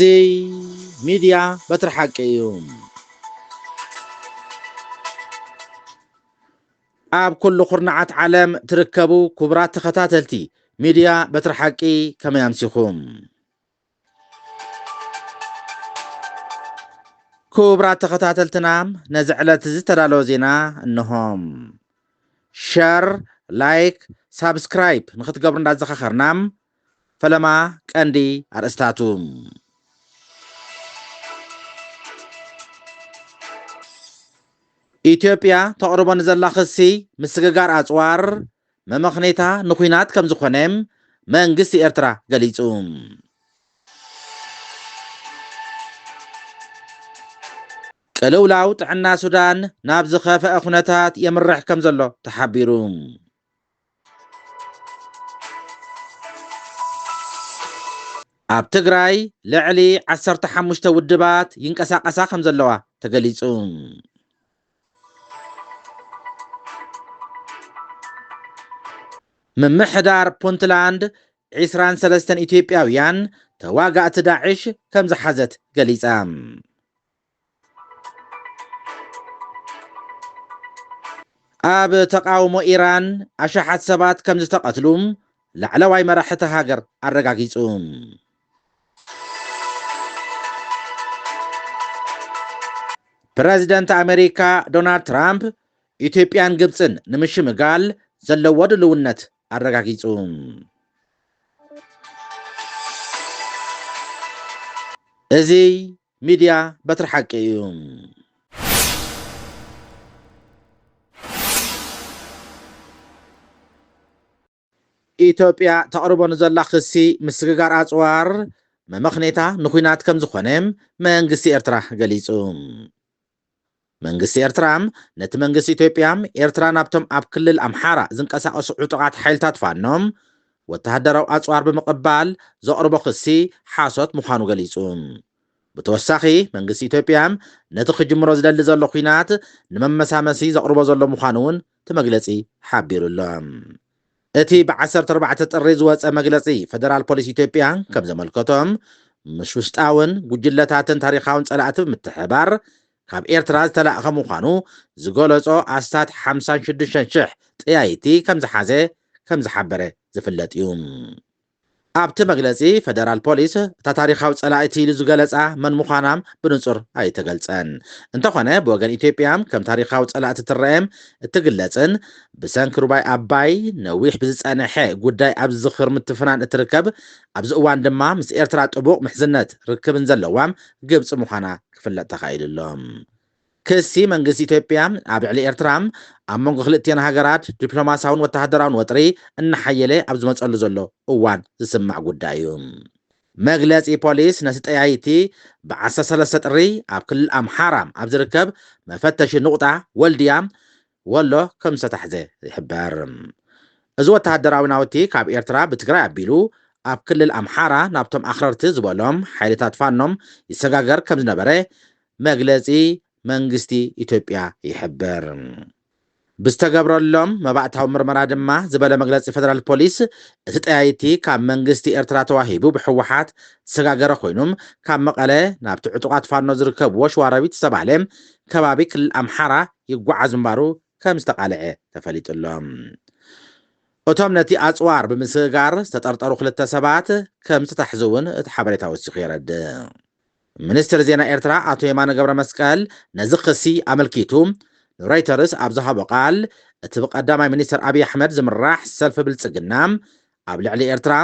إزي ميديا بترحقيهم أب كل خرنعات عالم تركبوا كبرات تختاتلتي ميديا بترحقي كما يمسيخهم كبرات تختاتلتنام نزعلت زترالو زينا انهم شير لايك سابسكرايب نخت قبرن دازخ خرنام فلما كاندي أرستاتوم ኢትዮጵያ ተቅርቦ ንዘላ ክሲ ምስግጋር ኣፅዋር መመኽኔታ ንኩናት ከም ዝኾነም መንግስቲ ኤርትራ ገሊጹ ቅልውላው ጥዕና ሱዳን ናብ ዝኸፍአ ኩነታት የምርሕ ከም ዘሎ ተሓቢሩ ኣብ ትግራይ ልዕሊ 15 ውድባት ይንቀሳቀሳ ከም ዘለዋ ተገሊጹ ممحدار بونتلاند 23 إثيوبياويان تواقعت داعش كم زحزت قليسام أب تقاومو إيران أشحت سبات كم زتقتلوم لعلواي مراحة هاجر الرقاقيسوم بريزيدنت أمريكا دونالد ترامب إثيوبيان قبسن نمشي مقال زلو لونت أرقاقيسوم إزي ميديا بترحقيهم إثيوبيا تقربو نزلا خسي مسغغار أصوار ممخنيتا نخوينات كم زخونم منغسي إرترا قليسوم መንግስቲ ኤርትራም ነቲ መንግስቲ ኢትዮጵያም ኤርትራ ናብቶም ኣብ ክልል ኣምሓራ ዝንቀሳቀሱ ዕጡቃት ሓይልታት ፋኖም ወተሃደራዊ ኣፅዋር ብምቕባል ዘቕርቦ ክሲ ሓሶት ምዃኑ ገሊጹ ብተወሳኺ መንግስቲ ኢትዮጵያም ነቲ ክጅምሮ ዝደሊ ዘሎ ኩናት ንመመሳመሲ ዘቕርቦ ዘሎ ምዃኑ እውን እቲ መግለፂ ሓቢሩሎ እቲ ብ14 ጥሪ ዝወፀ መግለፂ ፌደራል ፖሊስ ኢትዮጵያ ከም ዘመልከቶም ምስ ውሽጣውን ጉጅለታትን ታሪኻውን ፀላእቲ ብምትሕባር ካብ ኤርትራ ዝተላእኸ ምዃኑ ዝገለጾ ኣስታት 56,000 ጥያይቲ ከም ዝሓዘ ከም ዝሓበረ ዝፍለጥ እዩ ኣብቲ መግለፂ ፌደራል ፖሊስ እታ ታሪኻዊ ፀላእቲ ኢሉ ዝገለፃ መን ምዃናም ብንጹር ኣይተገልፀን እንተኾነ ብወገን ኢትዮጵያም ከም ታሪኻዊ ፀላእቲ ትረአም እትግለፅን ብሰንኪ ሩባይ ኣባይ ነዊሕ ብዝፀንሐ ጉዳይ ኣብ ዝኽር ምትፍናን እትርከብ ኣብዚ እዋን ድማ ምስ ኤርትራ ጥቡቕ ምሕዝነት ርክብን ዘለዋም ግብፂ ምዃና ክፍለጥ ተኻኢሉሎም ክሲ መንግስቲ ኢትዮጵያ ኣብ ልዕሊ ኤርትራም ኣብ መንጎ ክልቲአን ሃገራት ዲፕሎማስያውን ወተሃደራውን ወጥሪ እናሓየለ ኣብ ዝመፀሉ ዘሎ እዋን ዝስማዕ ጉዳይ እዩ መግለፂ ፖሊስ ነቲ ጠያይቲ ብ13 ጥሪ ኣብ ክልል ኣምሓራ ኣብ ዝርከብ መፈተሺ ንቁጣ ወልድያ ወሎ ከም ዝተታሕዘ ይሕበር እዚ ወተሃደራዊ ናውቲ ካብ ኤርትራ ብትግራይ ኣቢሉ ኣብ ክልል ኣምሓራ ናብቶም ኣኽረርቲ ዝበሎም ሓይልታት ፋኖም ይሰጋገር ከም ዝነበረ መግለፂ መንግስቲ ኢትዮጵያ ይሕበር ብዝተገብረሎም መባእታዊ ምርመራ ድማ ዝበለ መግለፂ ፌደራል ፖሊስ እቲ ጠያይቲ ካብ መንግስቲ ኤርትራ ተዋሂቡ ብሕወሓት ዝሰጋገረ ኮይኑም ካብ መቐለ ናብቲ ዕጡቃት ፋኖ ዝርከብዎ ሸዋሮቢት ዝተባህለ ከባቢ ክልል ኣምሓራ ይጓዓዝ ምንባሩ ከም ዝተቃልዐ ተፈሊጡሎም እቶም ነቲ ኣፅዋር ብምስጋር ዝተጠርጠሩ ክልተ ሰባት ከም ዝተታሕዙ እውን እቲ ሓበሬታ ወሲኹ የረድእ ሚኒስትር ዜና ኤርትራ ኣቶ የማነ ገብረ መስቀል ነዚ ክሲ ኣመልኪቱ ሮይተርስ ኣብ ዝሃቦ ቃል እቲ ብቀዳማይ ሚኒስትር ኣብይ ኣሕመድ ዝምራሕ ሰልፊ ብልፅግና ኣብ ልዕሊ ኤርትራ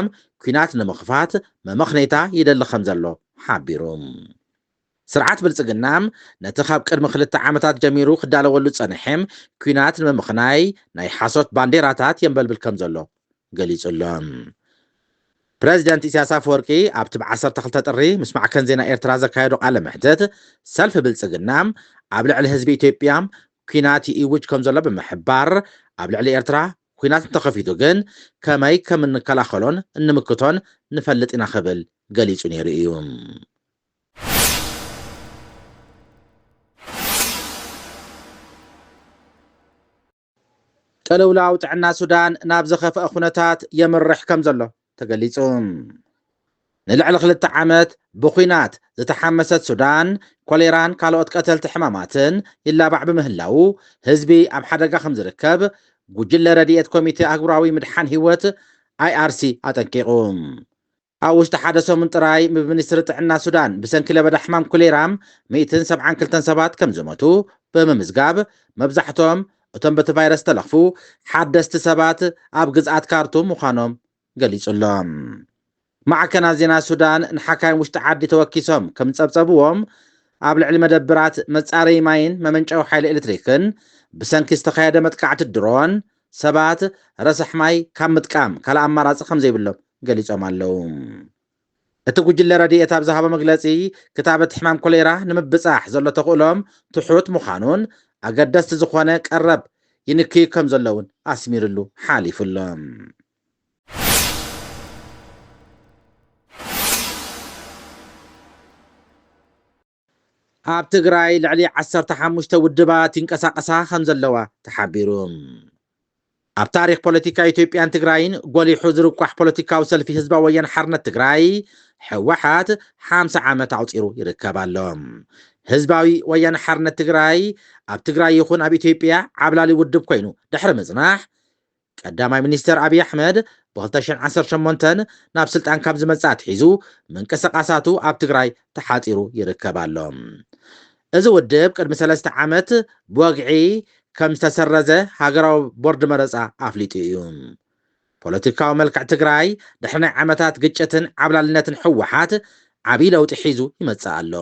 ኩናት ንምኽፋት መመኽኔታ ይደሊ ከም ዘሎ ሓቢሩ ስርዓት ብልፅግና ነቲ ካብ ቅድሚ 2 ዓመታት ጀሚሩ ክዳለወሉ ፀንሐም ኩናት ንምምኽናይ ናይ ሓሶት ባንዴራታት የንበልብል ከም ዘሎ ገሊጹሎም ፕሬዚደንት ኢሳያስ አፈወርቂ ኣብቲ ብ12 ጥሪ ምስ ማዕከን ዜና ኤርትራ ዘካየዱ ቃለ መሕተት ሰልፊ ብልፅግና ኣብ ልዕሊ ህዝቢ ኢትዮጵያ ኩናት ይእውጅ ከም ዘሎ ብምሕባር ኣብ ልዕሊ ኤርትራ ኩናት እንተኸፊቱ ግን ከመይ ከም እንከላኸሎን እንምክቶን ንፈልጥ ኢና ክብል ገሊጹ ነይሩ እዩ ቅልውላው ጥዕና ሱዳን ናብ ዘኸፍአ ኩነታት የምርሕ ከም ዘሎ ተገሊጹ ንልዕሊ 2 ዓመት ብኹናት ዝተሓመሰት ሱዳን ኮሌራን ካልኦት ቀተልቲ ሕማማትን ይላባዕ ብምህላው ህዝቢ ኣብ ሓደጋ ከም ዝርከብ ጉጅለ ረድኤት ኮሚቴ ኣህጉራዊ ምድሓን ህይወት IRC ኣጠንቂቑ። ኣብ ውሽጢ ሓደ ሰሙን ጥራይ ብሚኒስትሪ ጥዕና ሱዳን ብሰንኪ ለበዳ ሕማም ኮሌራም 172 ሰባት ከም ዝሞቱ ብምምዝጋብ መብዛሕቶም እቶም በቲ ቫይረስ ተለኽፉ ሓደስቲ ሰባት ኣብ ግዝኣት ካርቱም ምዃኖም ገሊጹሎም። ማዕከናት ዜና ሱዳን ንሓካይም ውሽጢ ዓዲ ተወኪሶም ከም ጸብጸብዎም ኣብ ልዕሊ መደብራት መጻረይ ማይን መመንጨዊ ሓይሊ ኤሌክትሪክን ብሰንኪ ዝተኻየደ መጥቃዕቲ ድሮን ሰባት ረሳሕ ማይ ካብ ምጥቃም ካልእ ኣማራፂ ከም ዘይብሎም ገሊጾም ኣለዉ። እቲ ጉጅለ ረድኤት ኣብ ዝሃቦ መግለጺ ክታበት ሕማም ኮሌራ ንምብጻሕ ዘሎ ተኽእሎም ትሑት ምዃኑን ኣገደስቲ ዝኾነ ቀረብ ይንክዩ ከም ዘለውን ኣስሚሩሉ ሓሊፉሎም። ኣብ ትግራይ ልዕሊ 15 ውድባት ይንቀሳቐሳ ከም ዘለዋ ተሓቢሩ። ኣብ ታሪክ ፖለቲካ ኢትዮጵያን ትግራይን ጎሊሑ ዝርቋሕ ፖለቲካዊ ሰልፊ ህዝባዊ ወያነ ሓርነት ትግራይ ሕወሓት 50 ዓመት ኣውፂሩ ይርከብ ኣሎ። ህዝባዊ ወያነ ሓርነት ትግራይ ኣብ ትግራይ ይኹን ኣብ ኢትዮጵያ ዓብላሊ ውድብ ኮይኑ ድሕሪ ምጽናሕ ቀዳማይ ሚኒስትር አብይ አሕመድ ብ2018 ናብ ስልጣን ካብ ዝመጽእ ኣትሒዙ ምንቅስቓሳቱ ኣብ ትግራይ ተሓፂሩ ይርከብ ኣሎ። እዚ ውድብ ቅድሚ 3 ዓመት ብወግዒ ከም ዝተሰረዘ ሃገራዊ ቦርድ መረፃ ኣፍሊጡ እዩ። ፖለቲካዊ መልክዕ ትግራይ ድሕሪ ናይ ዓመታት ግጭትን ዓብላልነትን ሕወሓት ዓብይ ለውጢ ሒዙ ይመጽእ ኣሎ።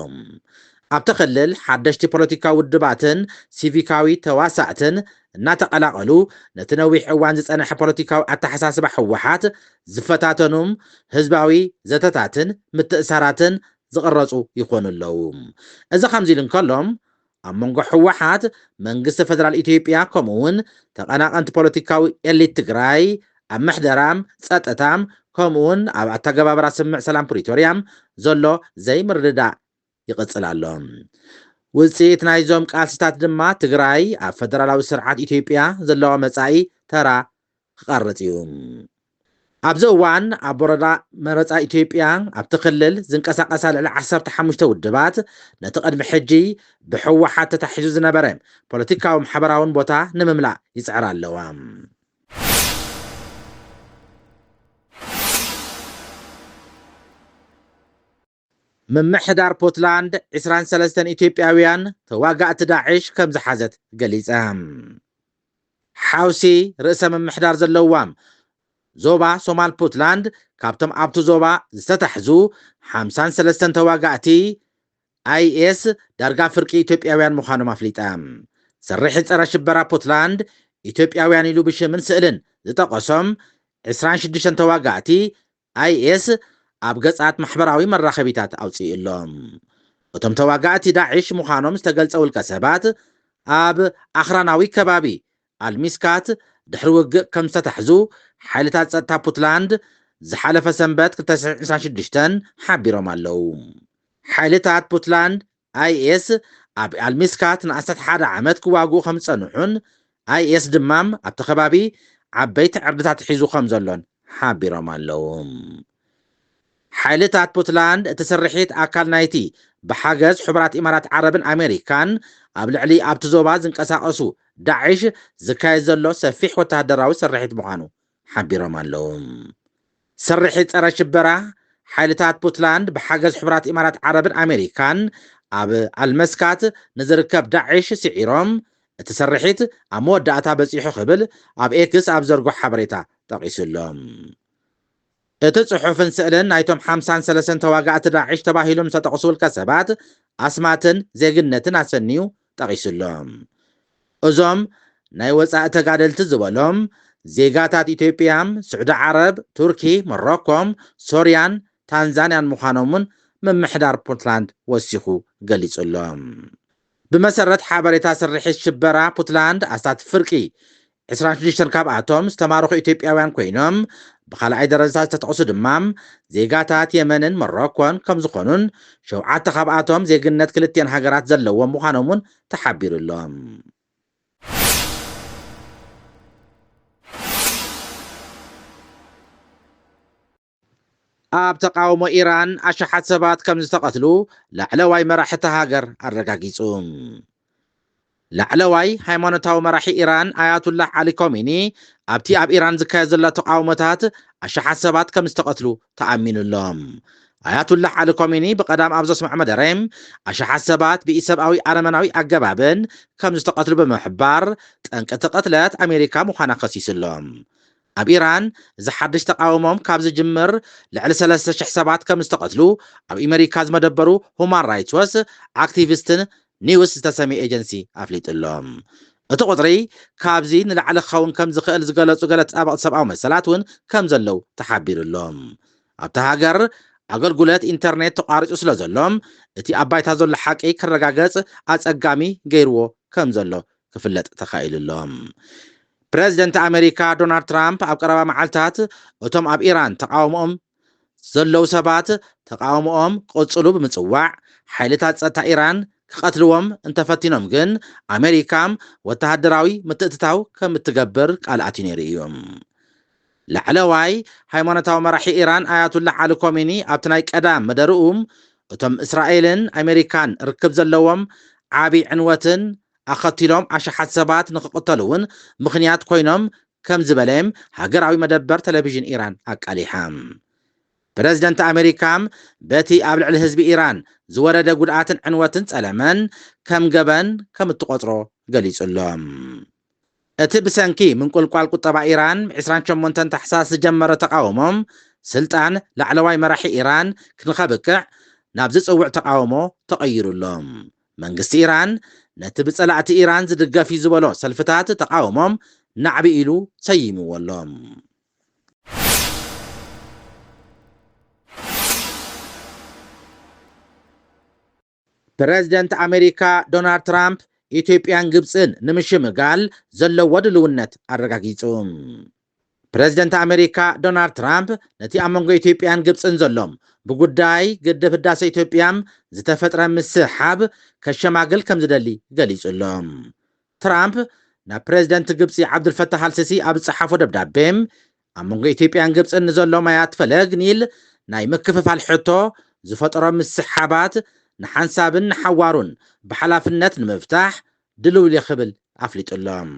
ኣብቲ ክልል ሓደሽቲ ፖለቲካዊ ውድባትን ሲቪካዊ ተዋሳእትን እናተቐላቐሉ ነቲ ነዊሕ እዋን ዝጸንሐ ፖለቲካዊ ኣተሓሳስባ ሕወሓት ዝፈታተኑም ህዝባዊ ዘተታትን ምትእሳራትን ዝቕረጹ ይኾኑ ኣለዉ። እዚ ከምዚ ኢሉ እንከሎም ኣብ መንጎ ሕወሓት መንግስቲ ፌደራል ኢትዮጵያ ከምኡውን ተቐናቐንቲ ፖለቲካዊ ኤሊት ትግራይ ኣብ ምሕደራም ጸጥታም ከምኡውን ኣብ ኣተገባብራ ስምዕ ሰላም ፕሪቶርያም ዘሎ ዘይምርድዳእ ይቕጽል ኣሎ። ውፅኢት ናይዞም ቃልስታት ድማ ትግራይ ኣብ ፌደራላዊ ስርዓት ኢትዮጵያ ዘለዋ መጻኢ ተራ ክቐርጽ እዩ። ኣብዚ እዋን ኣብ ቦረዳ መረፃ ኢትዮጵያ ኣብቲ ክልል ዝንቀሳቐሳ ልዕሊ 15 ውድባት ነቲ ቅድሚ ሕጂ ብሕወሓት ተታሒዙ ዝነበረ ፖለቲካዊ ማሕበራውን ቦታ ንምምላእ ይፅዕራ ኣለዋ። ምምሕዳር ፑንትላንድ 23 ኢትዮጵያውያን ተዋጋእቲ ዳዕሽ ከም ዝሓዘት ገሊጻ። ሓውሲ ርእሰ ምምሕዳር ዘለዋም ዞባ ሶማል ፑንትላንድ ካብቶም ኣብቲ ዞባ ዝተታሕዙ 53 ተዋጋእቲ IS ዳርጋ ፍርቂ ኢትዮጵያውያን ምዃኖም ኣፍሊጣ። ስርሒት ፀረ ሽበራ ፑንትላንድ ኢትዮጵያውያን ኢሉ ብሽምን ስእልን ዝጠቐሶም 26 ተዋጋእቲ IS ኣብ ገጻት ማሕበራዊ መራኸቢታት ኣውፅኡሎም። እቶም ተዋጋእቲ ዳዕሽ ምዃኖም ዝተገልጸ ውልቀ ሰባት ኣብ ኣኽራናዊ ከባቢ ኣልሚስካት ድሕሪ ውግእ ከም ዝተታሕዙ ሓይልታት ጸጥታ ፑንትላንድ ዝሓለፈ ሰንበት 2026 ሓቢሮም ኣለዉ። ሓይልታት ፑንትላንድ IS ኣብ ኣልሚስካት ን11 ዓመት ክዋግኡ ከም ዝጸንሑን IS ድማ ኣብቲ ከባቢ ዓበይቲ ዕርድታት ሒዙ ከም ዘሎን ሓቢሮም ኣለዉ። ሓይልታት ፑንትላንድ እቲ ስርሒት ኣካል ናይቲ ብሓገዝ ሕቡራት ኢማራት ዓረብን ኣሜሪካን ኣብ ልዕሊ ኣብቲ ዞባ ዝንቀሳቐሱ ዳዕሽ ዝካየድ ዘሎ ሰፊሕ ወተሃደራዊ ስርሒት ምዃኑ ሓቢሮም ኣለዉ። ስርሒት ፀረ ሽበራ ሓይልታት ፑንትላንድ ብሓገዝ ሕቡራት ኢማራት ዓረብን ኣሜሪካን ኣብ ኣልመስካት ንዝርከብ ዳዕሽ ስዒሮም እቲ ስርሒት ኣብ መወዳእታ በፂሑ ክብል ኣብ ኤክስ ኣብ ዘርጎሕ ሓበሬታ ጠቒሱሎም። እቲ ጽሑፍን ስእልን ናይቶም 53 ተዋጋእቲ ዳዕሽ ተባሂሎም ዝተጠቕሱ ውልቀ ሰባት ኣስማትን ዜግነትን ኣሰንዩ ጠቒሱሎም። እዞም ናይ ወፃኢ ተጋደልቲ ዝበሎም ዜጋታት ኢትዮጵያን ስዑዲ ዓረብ፣ ቱርኪ፣ ሞሮኮም፣ ሶርያን ታንዛንያን ምዃኖምን ምምሕዳር ፑንትላንድ ወሲኹ ገሊጹሎም። ብመሰረት ሓበሬታ ስርሒት ሽበራ ፑንትላንድ ኣስታት ፍርቂ 26 ካብኣቶም ዝተማረኹ ኢትዮጵያውያን ኮይኖም ብኻልኣይ ደረጃ ዝተጠቕሱ ድማ ዜጋታት የመንን ሞሮኮን ከም ዝኾኑን 7 ካብኣቶም ዜግነት ክልቲአን ሃገራት ዘለዎም ምዃኖምን ተሓቢሩሎም። ኣብ ተቃውሞ ኢራን ኣሽሓት ሰባት ከም ዝተቐትሉ ላዕለዋይ መራሕቲ ሃገር ኣረጋጊጹ። ላዕለዋይ ሃይማኖታዊ መራሒ ኢራን ኣያቱላህ ዓሊ ኮሚኒ ኣብቲ ኣብ ኢራን ዝካየድ ዘሎ ተቃውሞታት ኣሽሓት ሰባት ከም ዝተቐትሉ ተኣሚኑሎም። ኣያቱላህ ዓሊ ኮሚኒ ብቐዳም ኣብ ዘስምዖ መደረም ኣሽሓት ሰባት ብኢሰብኣዊ ኣረመናዊ ኣገባብን ከም ዝተቐትሉ ብምሕባር ጠንቂ እቲ ቅትለት ኣሜሪካ ምዃና ከሲሱሎም። ኣብ ኢራን እዚ ሓድሽ ተቃውሞም ካብ ዝጅምር ልዕሊ 3,000 ሰባት ከም ዝተቐትሉ ኣብ ኣሜሪካ ዝመደበሩ ሁማን ራይትስ ዎች ኣክቲቪስትን ኒውስ ዝተሰሚየ ኤጀንሲ ኣፍሊጡሎም። እቲ ቁፅሪ ካብዚ ንላዕሊ ክኸውን ከም ዝኽእል ዝገለጹ ገለ ተጣበቕቲ ሰብኣዊ መሰላት እውን ከም ዘለው ተሓቢሩሎም። ኣብቲ ሃገር ኣገልግሎት ኢንተርኔት ተቋሪፁ ስለ ዘሎም እቲ ኣብ ባይታ ዘሎ ሓቂ ክረጋገጽ ኣጸጋሚ ገይርዎ ከም ዘሎ ክፍለጥ ተኻኢሉሎም። ፕሬዚደንት ኣሜሪካ ዶናልድ ትራምፕ ኣብ ቀረባ መዓልትታት እቶም ኣብ ኢራን ተቃውሞኦም ዘለው ሰባት ተቃውሞኦም ቅፅሉ ብምጽዋዕ ሓይልታት ጸጥታ ኢራን ክቐትልዎም እንተፈቲኖም ግን ኣሜሪካ ወተሃደራዊ ምትእትታው ከም እትገብር ቃልኣት ነይሩ እዮም። ላዕለዋይ ሃይማኖታዊ መራሒ ኢራን ኣያቱላህ ዓሊ ኮሚኒ ኣብቲ ናይ ቀዳም መደርኡ እቶም እስራኤልን ኣሜሪካን ርክብ ዘለዎም ዓብዪ ዕንወትን ኣኸቲሎም ኣሽሓት ሰባት ንክቕተሉ እውን ምኽንያት ኮይኖም ከም ዝበለም ሃገራዊ መደበር ቴሌቪዥን ኢራን ኣቃሊሓ። ፕሬዚደንት ኣሜሪካ በቲ ኣብ ልዕሊ ህዝቢ ኢራን ዝወረደ ጉድኣትን ዕንወትን ጸለመን ከም ገበን ከም እትቆፅሮ ገሊጹሎም። እቲ ብሰንኪ ምንቁልቋል ቁጠባ ኢራን 28 ታሕሳስ ዝጀመረ ተቃውሞም ስልጣን ላዕለዋይ መራሒ ኢራን ክንኸብክዕ ናብ ዝፅውዕ ተቃውሞ ተቐይሩሎም። መንግስቲ ኢራን ነቲ ብጸላእቲ ኢራን ዝድገፍ እዩ ዝበሎ ሰልፍታት ተቃውሞም ናዕቢ ኢሉ ሰይምዎሎም። ፕሬዚደንት ኣሜሪካ ዶናልድ ትራምፕ ኢትዮጵያን ግብፅን ንምሽምጋል ዘለዎ ድልውነት ኣረጋጊጹ። ፕሬዚደንት ኣሜሪካ ዶናልድ ትራምፕ ነቲ ኣብ መንጎ ኢትዮጵያን ግብፅን ዘሎም ብጉዳይ ግድብ ህዳሴ ኢትዮጵያም ዝተፈጥረ ምስሓብ ከሸማግል ከም ዝደሊ ገሊጹሎም። ትራምፕ ናብ ፕሬዚደንት ግብፂ ዓብዱልፈታህ አልሲሲ ኣብ ዝፀሓፎ ደብዳቤም ኣብ መንጎ ኢትዮጵያን ግብፅን ንዘሎ ማያት ፈለግ ኒል ናይ ምክፍፋል ሕቶ ዝፈጠሮ ምስሓባት ንሓንሳብን ንሓዋሩን ብሓላፍነት ንምፍታሕ ድልው ክብል ኣፍሊጡሎም።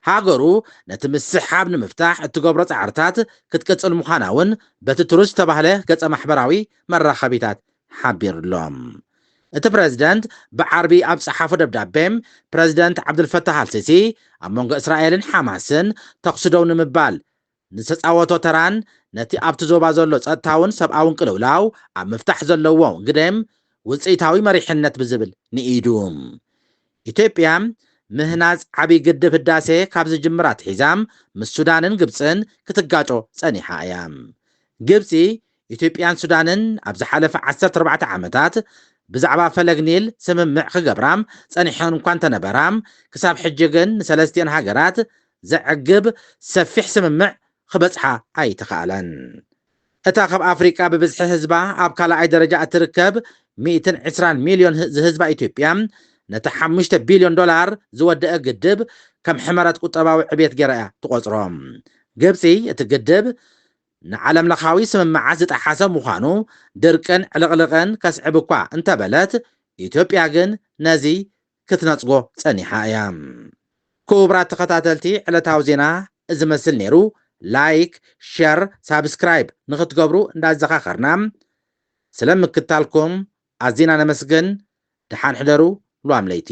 ሃገሩ ነቲ ምስሓብ ንምፍታሕ እትገብሮ ፃዕርታት ክትቅፅል ምዃና እውን በቲ ትሩዝ ዝተባህለ ገፀ ማሕበራዊ መራኸቢታት ሓቢሩሎም። እቲ ፕሬዚደንት ብዓርቢ ኣብ ፀሓፎ ደብዳቤም ፕሬዚደንት ዓብዱልፈታህ አልሲሲ ኣብ መንጎ እስራኤልን ሓማስን ተኩስ ደው ንምባል ንተፃወቶ ተራን ነቲ ኣብቲ ዞባ ዘሎ ፀጥታውን ሰብኣውን ቅልውላው ኣብ ምፍታሕ ዘለዎ ግደም ውፅኢታዊ መሪሕነት ብዝብል ንኢዱ ኢትዮጵያ ምህናፅ ዓብይ ግድብ ህዳሴ ካብ ዝጅምራት ሒዛም ምስ ሱዳንን ግብፅን ክትጋጮ ፀኒሓ እያ። ግብፂ ኢትዮጵያን ሱዳንን ኣብ ዝሓለፈ 14 ዓመታት ብዛዕባ ፈለግ ኒል ስምምዕ ክገብራም ፀኒሐን እኳ እንተነበራም ክሳብ ሕጂ ግን ንሰለስቲአን ሃገራት ዘዕግብ ሰፊሕ ስምምዕ ክበፅሓ ኣይተኸኣለን። እታ ካብ ኣፍሪቃ ብብዝሒ ህዝባ ኣብ ካልኣይ ደረጃ እትርከብ 120 ሚልዮን ዝህዝባ ኢትዮጵያ ነቲ 5 ቢልዮን ዶላር ዝወደአ ግድብ ከም ሕመረት ቁጠባዊ ዕብየት ገይራ እያ ትቆፅሮም። ግብፂ እቲ ግድብ ንዓለም ለኻዊ ስምምዓት ዝጠሓሰ ምዃኑ ድርቅን ዕልቕልቕን ከስዕብ እኳ እንተበለት ኢትዮጵያ ግን ነዚ ክትነፅጎ ፀኒሓ እያ። ክቡራት ተኸታተልቲ ዕለታዊ ዜና እዚ መስል ነይሩ። ላይክ፣ ሸር፣ ሳብስክራይብ ንኽትገብሩ እንዳዘኻኸርና ስለምክታልኩም ኣዝና ነመስግን። ድሓን ሕደሩ ሏም ለይቲ